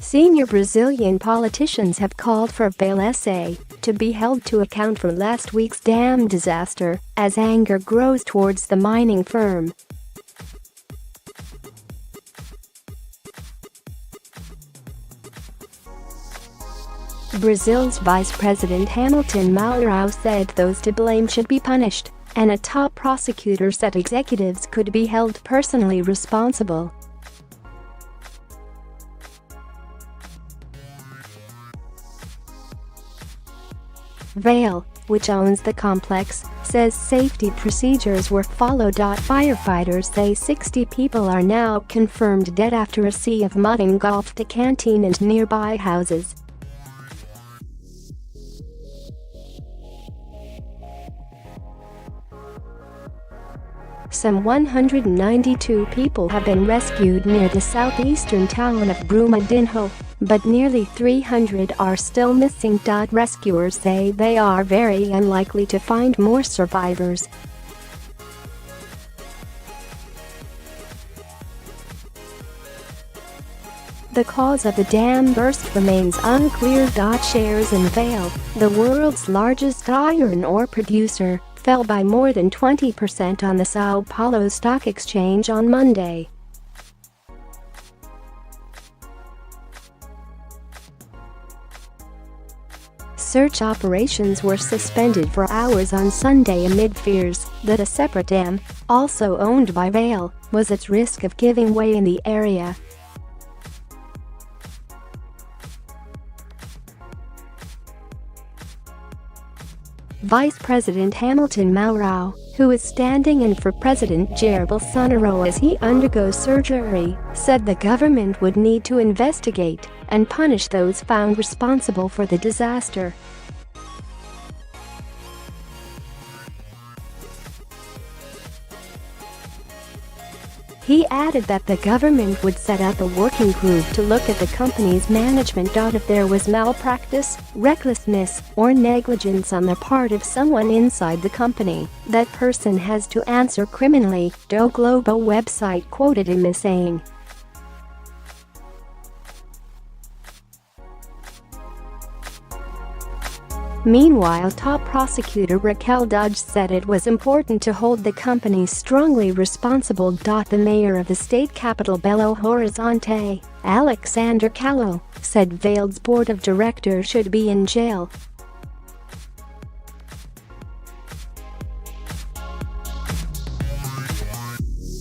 Senior Brazilian politicians have called for Vale SA to be held to account for last week's dam disaster as anger grows towards the mining firm. Brazil's Vice-President Hamilton Mourão said those to blame should be punished, and a top prosecutor said executives could be held personally responsible. Vale, which owns the complex, says safety procedures were followed. Firefighters say 60 people are now confirmed dead after a sea of mud engulfed the canteen and nearby houses. Some 192 people have been rescued near the southeastern town of Brumadinho, but nearly 300 are still missing. Rescuers say they are very unlikely to find more survivors. The cause of the dam burst remains unclear. Shares in Vale, the world's largest iron ore producer, fell by more than 20% on the São Paulo Stock Exchange on Monday. Search operations were suspended for hours on Sunday amid fears that a separate dam, also owned by Vale, was at risk of giving way in the area. Vice-President Hamilton Mourão, who is standing in for President Jair Bolsonaro as he undergoes surgery, said the government would need to investigate and punish those found responsible for the disaster. He added that the government would set up a working group to look at the company's management. If there was malpractice, recklessness, or negligence on the part of someone inside the company, that person has to answer criminally, O Globo website quoted him as saying. Meanwhile, top prosecutor Raquel Dodge said it was important to hold the company strongly responsible. The mayor of the state capital Belo Horizonte, Alexander Callo, said Vale's board of directors should be in jail.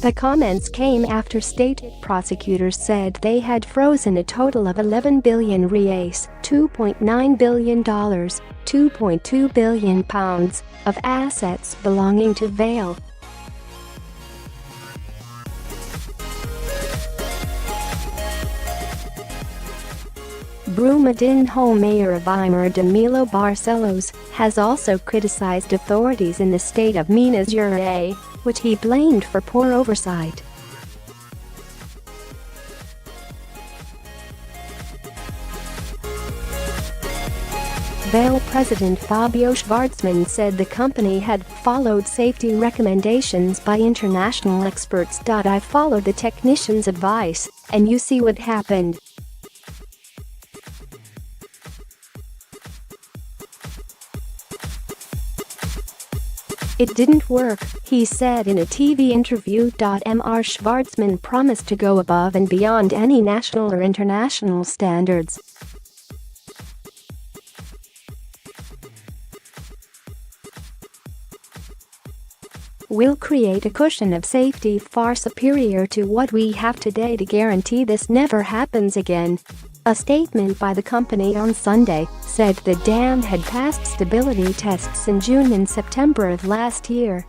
The comments came after state prosecutors said they had frozen a total of 11 billion reais, $2.9 billion, £2.2 billion of assets belonging to Vale. Brumadinho Mayor Ademir Danilo Barcelos has also criticized authorities in the state of Minas Gerais, which he blamed for poor oversight. Vale President Fabio Schvartzman said the company had followed safety recommendations by international experts. I followed the technicians' advice, and you see what happened. It didn't work, he said in a TV interview. Mr. Schvartzman promised to go above and beyond any national or international standards. We'll create a cushion of safety far superior to what we have today to guarantee this never happens again. A statement by the company on Sunday said the dam had passed stability tests in June and September of last year.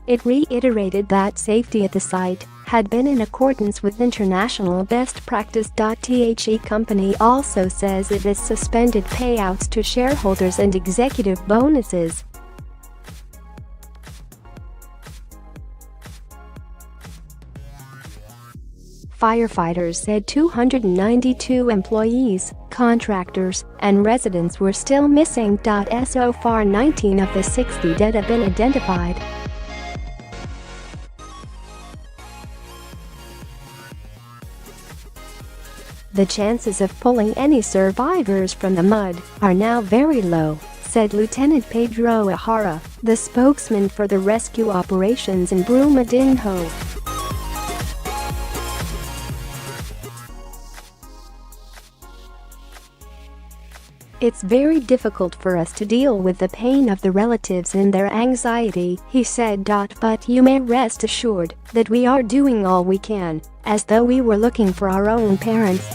It reiterated that safety at the site had been in accordance with international best practice. The company also says it has suspended payouts to shareholders and executive bonuses. Firefighters said 292 employees, contractors, and residents were still missing. So far 19 of the 60 dead have been identified. The chances of pulling any survivors from the mud are now very low, said Lieutenant Pedro Ahara, the spokesman for the rescue operations in Brumadinho. It's very difficult for us to deal with the pain of the relatives and their anxiety, he said. But you may rest assured that we are doing all we can, as though we were looking for our own parents.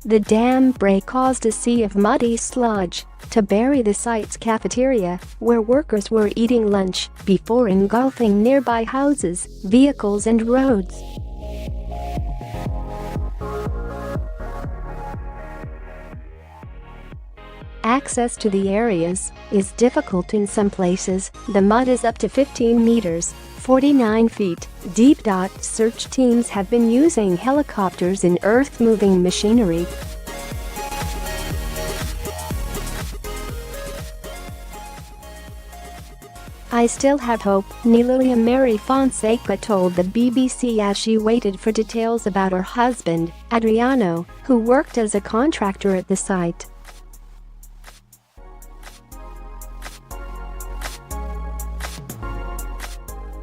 The dam break caused a sea of muddy sludge to bury the site's cafeteria, where workers were eating lunch, before engulfing nearby houses, vehicles and roads. Access to the areas is difficult in some places. The mud is up to 15 meters, 49 feet, deep. Search teams have been using helicopters and earth-moving machinery. I still have hope, Niluia Mary Fonseca told the BBC as she waited for details about her husband, Adriano, who worked as a contractor at the site.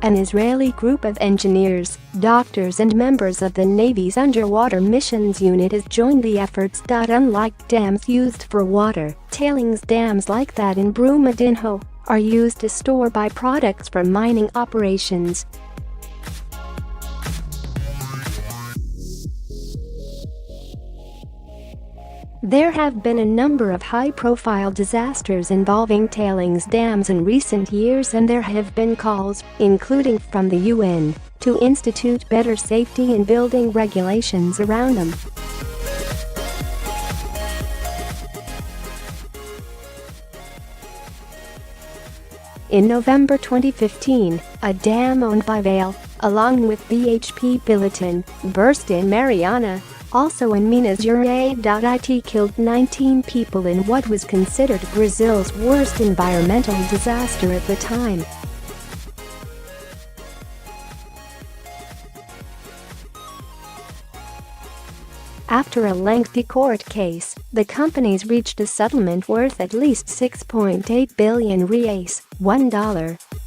An Israeli group of engineers, doctors and members of the Navy's Underwater Missions Unit has joined the efforts. Unlike dams used for water, tailings dams like that in Brumadinho are used to store byproducts from mining operations. There have been a number of high-profile disasters involving tailings dams in recent years, and there have been calls, including from the UN, to institute better safety and building regulations around them. In November 2015, a dam owned by Vale, along with BHP Billiton, burst in Mariana, also in Minas Gerais. It killed 19 people in what was considered Brazil's worst environmental disaster at the time. After a lengthy court case, the companies reached a settlement worth at least 6.8 billion reais, $1.